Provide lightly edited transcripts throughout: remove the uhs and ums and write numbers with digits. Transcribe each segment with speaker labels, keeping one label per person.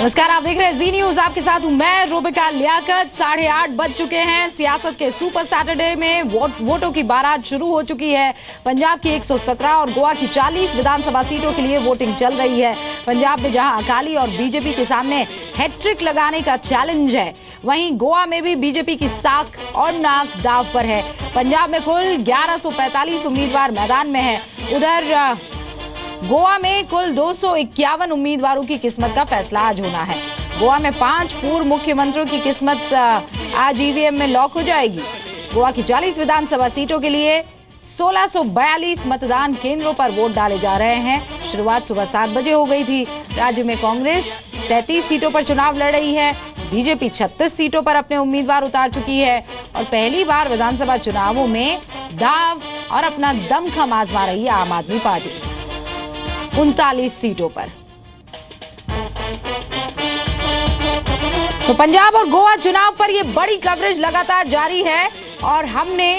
Speaker 1: नमस्कार, आप देख रहे हैं जी न्यूज। आपके साथ हूं मैं रोबिका लियाकत। 8:30 बज चुके हैं। सियासत के सुपर सैटरडे में वोटों की बारात शुरू हो चुकी है। पंजाब की 117 और गोवा की 40 विधानसभा सीटों के लिए वोटिंग चल रही है। पंजाब में जहां अकाली और बीजेपी के सामने हैट्रिक लगाने का चैलेंज है, वहीं गोवा में भी बीजेपी की साख और नाक दांव पर है। पंजाब में कुल 1145 उम्मीदवार मैदान में है। उधर गोवा में कुल 251 उम्मीदवारों की किस्मत का फैसला आज होना है। गोवा में 5 पूर्व मुख्यमंत्रियों की किस्मत आज ईवीएम में लॉक हो जाएगी। गोवा की 40 विधानसभा सीटों के लिए 1642 मतदान केंद्रों पर वोट डाले जा रहे हैं। शुरुआत सुबह 7 बजे हो गई थी। राज्य में कांग्रेस 37 सीटों पर चुनाव लड़ रही है। बीजेपी 36 सीटों पर अपने उम्मीदवार उतार चुकी है और पहली बार विधानसभा चुनावों में दांव और अपना दमखम आजमा रही है आम आदमी पार्टी 39 सीटों पर। तो पंजाब और गोवा चुनाव पर यह बड़ी कवरेज लगातार जारी है और हमने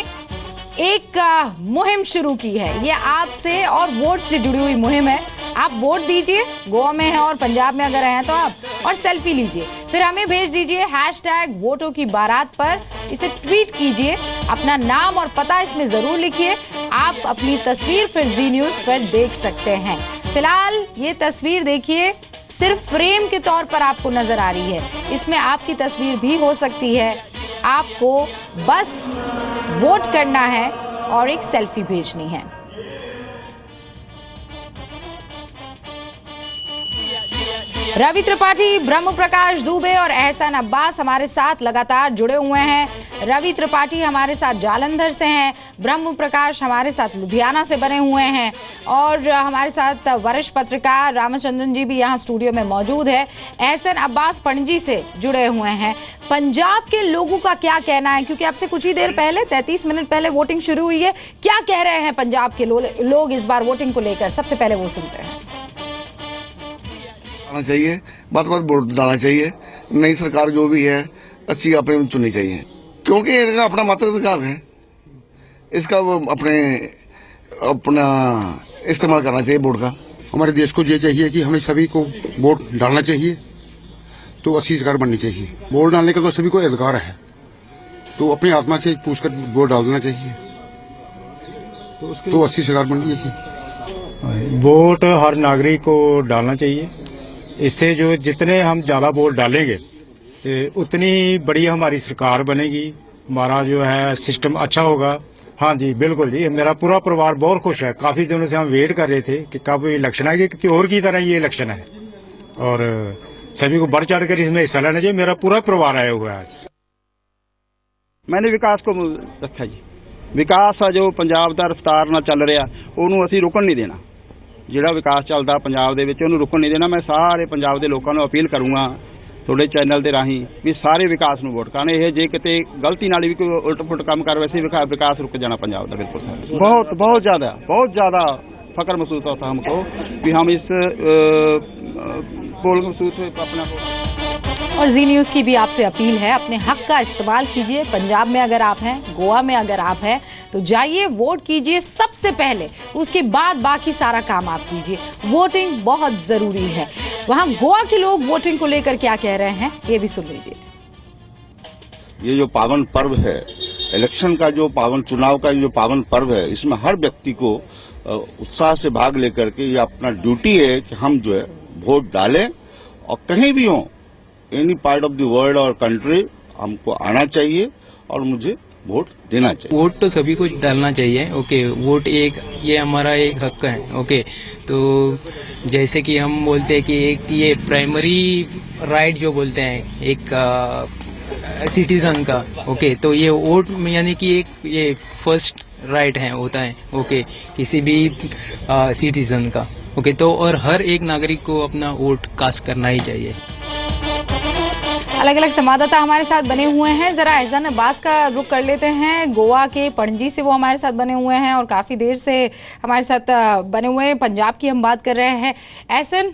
Speaker 1: एक मुहिम शुरू की है। ये आपसे और वोट से जुड़ी हुई मुहिम है। आप वोट दीजिए, गोवा में है और पंजाब में अगर हैं तो आप, और सेल्फी लीजिए, फिर हमें भेज दीजिए #वोटों की बारात पर। इसे ट्वीट कीजिए, अपना नाम और पता इसमें जरूर लिखिए। आप अपनी तस्वीर फिर जी न्यूज पर देख सकते हैं। फिलहाल ये तस्वीर देखिए, सिर्फ फ्रेम के तौर पर आपको नजर आ रही है। इसमें आपकी तस्वीर भी हो सकती है। आपको बस वोट करना है और एक सेल्फी भेजनी है। रवि त्रिपाठी, ब्रह्म प्रकाश दुबे और एहसन अब्बास हमारे साथ लगातार जुड़े हुए हैं। रवि त्रिपाठी हमारे साथ जालंधर से हैं, ब्रह्म प्रकाश हमारे साथ लुधियाना से बने हुए हैं और हमारे साथ वरिष्ठ पत्रकार रामचंद्रन जी भी यहाँ स्टूडियो में मौजूद है। एहसन अब्बास पणजी से जुड़े हुए हैं। पंजाब के लोगों का क्या कहना है, क्योंकि आपसे कुछ ही देर पहले 33 मिनट पहले वोटिंग शुरू हुई है। क्या कह रहे हैं पंजाब के लोग इस बार वोटिंग को लेकर? सबसे पहले वो सुनते हैं।
Speaker 2: चाहिए, बात वोट डालना चाहिए। नई सरकार जो भी है अच्छी अपने चुननी चाहिए, क्योंकि इनका अपना मताधिकार है। इसका वो अपना इस्तेमाल करना चाहिए वोट का।
Speaker 3: हमारे देश को ये चाहिए कि हमें सभी को वोट डालना चाहिए, तो अच्छी सरकार बननी चाहिए। वोट डालने का तो सभी को अधिकार है, तो अपनी आत्मा से पूछकर वोट डाल देना चाहिए, तो अच्छी सरकार बननी चाहिए।
Speaker 4: वोट हर नागरिक को डालना चाहिए। इससे जो जितने हम ज्यादा वोट डालेंगे उतनी बड़ी हमारी सरकार बनेगी, हमारा जो है सिस्टम अच्छा होगा। हाँ जी, बिल्कुल जी, मेरा पूरा परिवार बहुत खुश है। काफी दिनों से हम वेट कर रहे थे कि कब इलेक्शन आएगी, कि त्योहार की तरह ये इलेक्शन है और सभी को बढ़ चढ़ कर इसमें हिस्सा लेना चाहिए। मेरा पूरा परिवार आया हुआ है आज।
Speaker 5: मैंने विकास को रखा जी। विकास जो पंजाब ਦਾ ਰਫਤਾਰ ਨਾਲ ਚੱਲ ਰਿਹਾ ਉਹਨੂੰ ਅਸੀਂ ਰੁਕਣ ਨਹੀਂ ਦੇਣਾ। ਜਿਹੜਾ ਵਿਕਾਸ ਚੱਲਦਾ ਪੰਜਾਬ ਦੇ ਵਿੱਚ ਉਹਨੂੰ ਰੁਕਣ ਨਹੀਂ ਦੇਣਾ। ਮੈਂ ਸਾਰੇ ਪੰਜਾਬ ਦੇ ਲੋਕਾਂ ਨੂੰ ਅਪੀਲ ਕਰੂੰਗਾ ਤੁਹਾਡੇ ਚੈਨਲ ਦੇ ਰਾਹੀਂ ਵੀ ਸਾਰੇ ਵਿਕਾਸ ਨੂੰ ਵੋਟ ਕਰਨ। ਇਹ ਜੇ ਕਿਤੇ ਗਲਤੀ ਨਾਲ ਵੀ ਕੋਈ ਉਲਟ ਪੁਲਟ ਕੰਮ ਕਰ ਵੈਸੇ ਵਿਕਾਸ रुक जाना पंजाब का। बिल्कुल बहुत ज़्यादा फख्र महसूस होता हमको भी हम इस पोल महसूस अपना।
Speaker 1: और जी न्यूज की भी आपसे अपील है, अपने हक का इस्तेमाल कीजिए। पंजाब में अगर आप हैं, गोवा में अगर आप हैं, तो जाइए वोट कीजिए सबसे पहले, उसके बाद बाकी सारा काम आप कीजिए। वोटिंग बहुत जरूरी है। वहां गोवा के लोग वोटिंग को लेकर क्या कह रहे हैं, ये भी सुन लीजिए।
Speaker 6: ये जो पावन पर्व है, इलेक्शन का जो पावन, चुनाव का जो पावन पर्व है, इसमें हर व्यक्ति को उत्साह से भाग लेकर के ये अपना ड्यूटी है कि हम जो है वोट डालें और कहीं भी हो, any part of the world और कंट्री, हमको आना चाहिए और मुझे वोट देना चाहिए।
Speaker 7: वोट तो सभी को डालना चाहिए। ओके, वोट ये हमारा एक हक है। ओके, तो जैसे कि हम बोलते हैं कि एक ये प्राइमरी राइट जो बोलते हैं एक सिटीजन का। ओके, तो ये वोट यानी कि एक ये फर्स्ट राइट है होता है। ओके, किसी भी सिटीजन का। ओके, तो और हर एक नागरिक को अपना वोट कास्ट करना ही चाहिए।
Speaker 1: अलग अलग संवाददाता हमारे साथ बने हुए हैं। जरा एहसन अब्बास का रुख कर लेते हैं। गोवा के पणजी से वो हमारे साथ बने हुए हैं और काफी देर से हमारे साथ बने हुए हैं। पंजाब की हम बात कर रहे हैं। एहसन,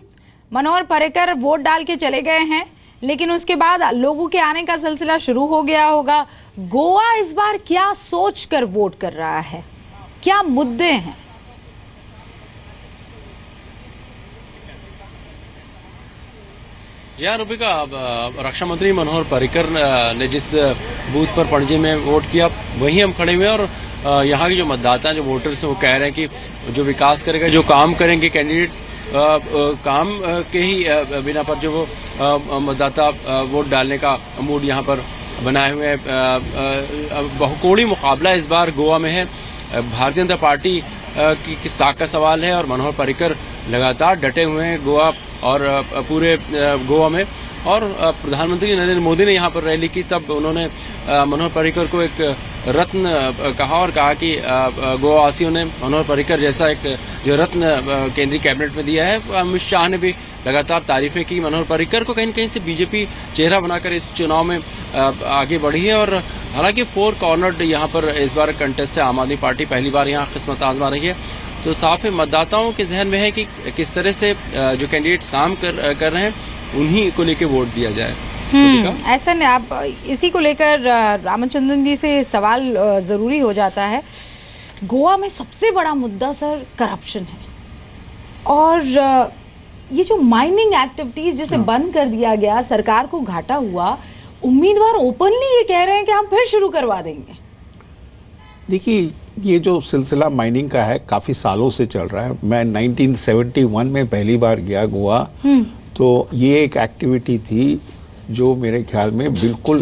Speaker 1: मनोहर पर्रिकर वोट डाल के चले गए हैं, लेकिन उसके बाद लोगों के आने का सिलसिला शुरू हो गया होगा। गोवा इस बार क्या सोचकर वोट कर रहा है, क्या मुद्दे हैं?
Speaker 8: यहाँ रूबिका, रक्षा मंत्री मनोहर पर्रिकर ने जिस बूथ पर पणजी में वोट किया वहीं हम खड़े हुए हैं और यहाँ के जो मतदाता हैं, जो वोटर्स हैं, वो कह रहे हैं कि जो विकास करेगा, जो काम करेंगे कैंडिडेट्स, काम के ही बिना पर जो वो मतदाता वोट डालने का मूड यहाँ पर बनाए हुए हैं। बहुकोणी मुकाबला इस बार गोवा में है। भारतीय जनता पार्टी की साख का सवाल है और मनोहर पर्रिकर लगातार डटे हुए हैं गोवा और पूरे गोवा में। और प्रधानमंत्री नरेंद्र मोदी ने यहाँ पर रैली की, तब उन्होंने मनोहर पर्रिकर को एक रत्न कहा और कहा कि गोवा वासियों ने मनोहर पर्रिकर जैसा एक जो रत्न केंद्रीय कैबिनेट में दिया है। अमित शाह ने भी लगातार तारीफें की मनोहर पर्रिकर को। कहीं न कहीं से बीजेपी चेहरा बनाकर इस चुनाव में आगे बढ़ी है और हालांकि 4 कॉर्नर्ड यहाँ पर इस बार कंटेस्ट है। आम आदमी पार्टी पहली बार यहाँ किस्मत आजमा रही है, तो साफ है मतदाताओं के जहन में है कि किस तरह से जो कैंडिडेट्स काम कर रहे हैं उन्हीं को लेकर वोट दिया जाए।
Speaker 1: ऐसा नहीं, आप इसी को लेकर रामचंद्रन जी से सवाल ज़रूरी हो जाता है। गोवा में सबसे बड़ा मुद्दा सर करप्शन है और ये जो माइनिंग एक्टिविटीज जिसे बंद कर दिया गया, सरकार को घाटा हुआ, उम्मीदवार ओपनली ये कह रहे हैं कि हम फिर शुरू करवा देंगे।
Speaker 9: देखिए, ये जो सिलसिला माइनिंग का है काफ़ी सालों से चल रहा है। मैं 1971 में पहली बार गया गोवा, तो ये एक एक्टिविटी थी जो मेरे ख्याल में बिल्कुल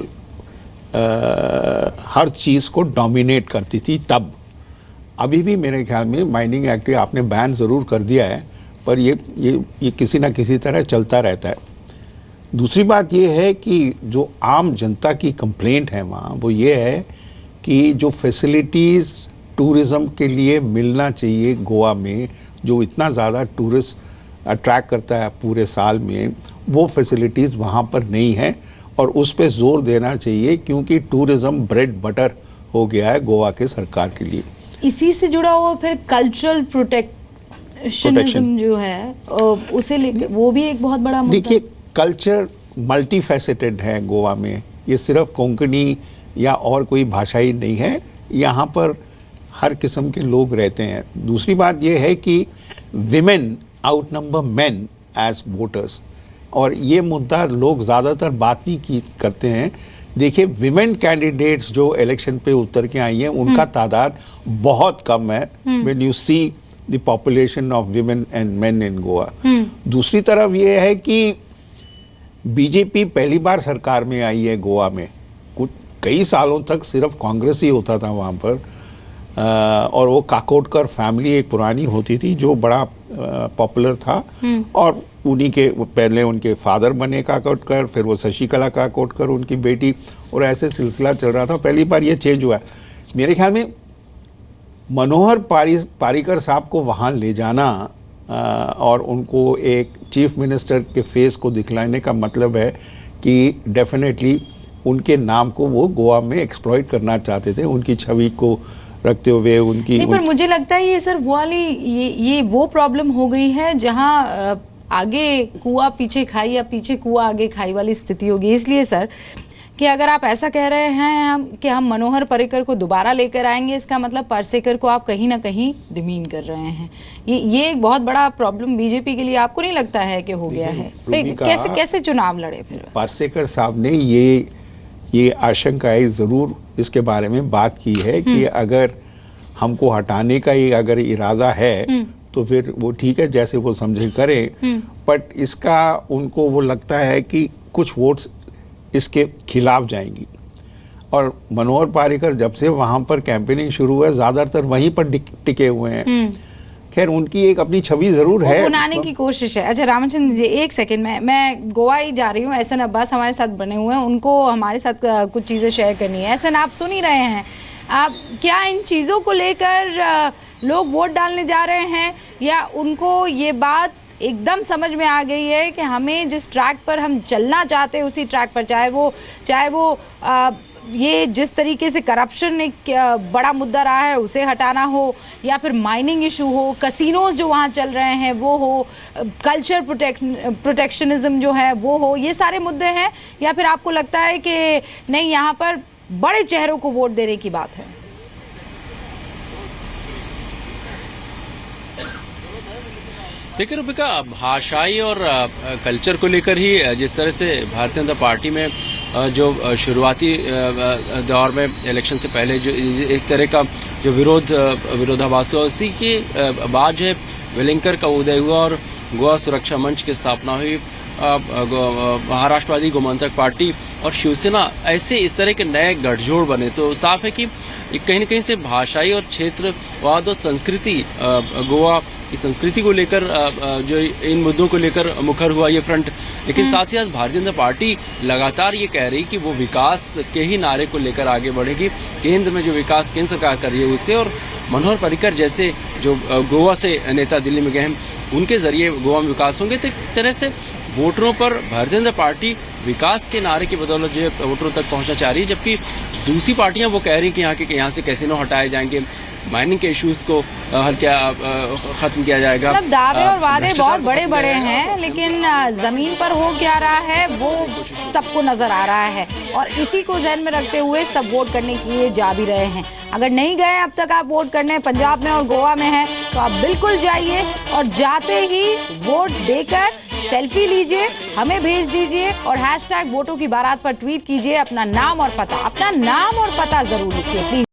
Speaker 9: हर चीज़ को डोमिनेट करती थी तब। अभी भी मेरे ख्याल में माइनिंग एक्टिविटी आपने बैन ज़रूर कर दिया है, पर ये किसी ना किसी तरह चलता रहता है। दूसरी बात ये है कि जो आम जनता की कंप्लेंट है वहाँ, वो ये है कि जो फैसिलिटीज़ टूरिज़्म के लिए मिलना चाहिए गोवा में, जो इतना ज़्यादा टूरिस्ट अट्रैक्ट करता है पूरे साल में, वो फैसिलिटीज़ वहाँ पर नहीं है और उस पर जोर देना चाहिए क्योंकि टूरिज़्म ब्रेड बटर हो गया है गोवा के सरकार के लिए।
Speaker 1: इसी से जुड़ा हुआ फिर कल्चरल प्रोटेक्शनिज्म जो है उसे लेकर वो भी एक बहुत बड़ा मुद्दा।
Speaker 9: देखिए, कल्चर मल्टी फैसेटेड है गोवा में, ये सिर्फ कोंकणी या और कोई भाषा ही नहीं है, यहाँ पर हर किस्म के लोग रहते हैं। दूसरी बात ये है कि women outnumber men as voters, और ये मुद्दा लोग ज़्यादातर बात नहीं करते हैं। देखिए, विमेन कैंडिडेट्स जो इलेक्शन पे उतर के आई हैं उनका तादाद बहुत कम है when you see the population of women and men in Goa. दूसरी तरफ ये है कि बीजेपी पहली बार सरकार में आई है गोवा में। कई सालों तक सिर्फ कांग्रेस ही होता था वहाँ पर, और वो काकोडकर फैमिली एक पुरानी होती थी जो बड़ा पॉपुलर था, और उन्हीं के पहले उनके फादर बने काकोडकर, फिर वो शशिकला काकोडकर उनकी बेटी, और ऐसे सिलसिला चल रहा था। पहली बार ये चेंज हुआ है। मेरे ख्याल में मनोहर पर्रिकर साहब को वहाँ ले जाना और उनको एक चीफ मिनिस्टर के फेस को दिखलाने का मतलब है कि डेफिनेटली उनके नाम को वो गोवा में एक्सप्लॉइट करना चाहते थे, उनकी छवि को रखते हुए उनकी।
Speaker 1: नहीं, पर मुझे लगता है ये सर वो वाली ये वो प्रॉब्लम हो गई है जहां आगे कुआं पीछे खाई या पीछे कुआं आगे खाई वाली स्थिति होगी। इसलिए सर कि अगर आप ऐसा कह रहे हैं कि हम मनोहर पर्रिकर को दोबारा लेकर आएंगे, इसका मतलब पर्रिकर को आप कहीं ना कहीं डिमीन कर रहे हैं। ये एक बहुत बड़ा प्रॉब्लम बीजेपी के लिए आपको नहीं लगता है कि हो गया है? कैसे चुनाव लड़े फिर?
Speaker 9: पर्रिकर साहब ने ये आशंकाएं ज़रूर इसके बारे में बात की है कि अगर हमको हटाने का ही अगर इरादा है तो फिर वो ठीक है, जैसे वो समझे करें, बट इसका उनको वो लगता है कि कुछ वोट्स इसके खिलाफ जाएंगी। और मनोहर पर्रिकर जब से वहाँ पर कैंपेनिंग शुरू हुआ ज़्यादातर वहीं पर टिके हुए हैं। खैर, उनकी एक अपनी छवि जरूर है,
Speaker 1: बनाने की कोशिश है। अच्छा रामचंद्र जी, एक सेकंड, मैं गोवा ही जा रही हूँ। एहसन अब्बास हमारे साथ बने हुए हैं, उनको हमारे साथ कुछ चीज़ें शेयर करनी है। एहसन, आप सुन ही रहे हैं, आप क्या इन चीज़ों को लेकर लोग वोट डालने जा रहे हैं या उनको ये बात एकदम समझ में आ गई है कि हमें जिस ट्रैक पर हम चलना चाहते हैं उसी ट्रैक पर, चाहे वो ये जिस तरीके से करप्शन एक बड़ा मुद्दा रहा है उसे हटाना हो, या फिर माइनिंग इशू हो, कसिनोज जो वहाँ चल रहे हैं वो हो, कल्चर प्रोटेक्शनिज्म जो है वो हो, ये सारे मुद्दे हैं, या फिर आपको लगता है कि नहीं, यहाँ पर बड़े चेहरों को वोट देने की बात है?
Speaker 8: देखिए रूबिका, भाषाई और कल्चर को लेकर ही जिस तरह से भारतीय जनता पार्टी में जो शुरुआती दौर में इलेक्शन से पहले जो एक तरह का जो विरोधाभास हुआ, उसी के बाद जो है वेलिंगकर का उदय हुआ और गोवा सुरक्षा मंच की स्थापना हुई। महाराष्ट्रवादी गोमंतक पार्टी और शिवसेना, ऐसे इस तरह के नए गठजोड़ बने। तो साफ है कि कहीं न कहीं से भाषाई और क्षेत्रवाद और संस्कृति, गोवा की संस्कृति को लेकर जो इन मुद्दों को लेकर मुखर हुआ ये फ्रंट। लेकिन साथ ही साथ भारतीय जनता पार्टी लगातार ये कह रही कि वो विकास के ही नारे को लेकर आगे बढ़ेगी। केंद्र में जो विकास केंद्र सरकार कर रही है उससे, और मनोहर पर्रिकर जैसे जो गोवा से नेता दिल्ली में गए हैं, उनके जरिए गोवा में विकास होंगे। तो एक तरह से वोटरों पर भारतीय जनता पार्टी विकास के नारे की बदौलत जो है वोटरों तक पहुंचना चाह रही है, जबकि दूसरी पार्टियां वो कह रही हैं कि यहाँ से कैसीनो हटाए जाएंगे, माइनिंग के इश्यूज को खत्म किया जाएगा।
Speaker 1: मतलब दावे और वादे बहुत बड़े बड़े हैं, लेकिन जमीन पर हो क्या रहा है वो सबको नजर आ रहा है, और इसी को ध्यान में रखते हुए सब वोट करने के लिए जा भी रहे हैं। अगर नहीं गए अब तक आप वोट करने पंजाब में और गोवा में हैं, तो आप बिल्कुल जाइए और जाते ही वोट देकर सेल्फी लीजिए, हमें भेज दीजिए और #वोटों की बारात पर ट्वीट कीजिए अपना नाम और पता जरूर लिखिए प्लीज।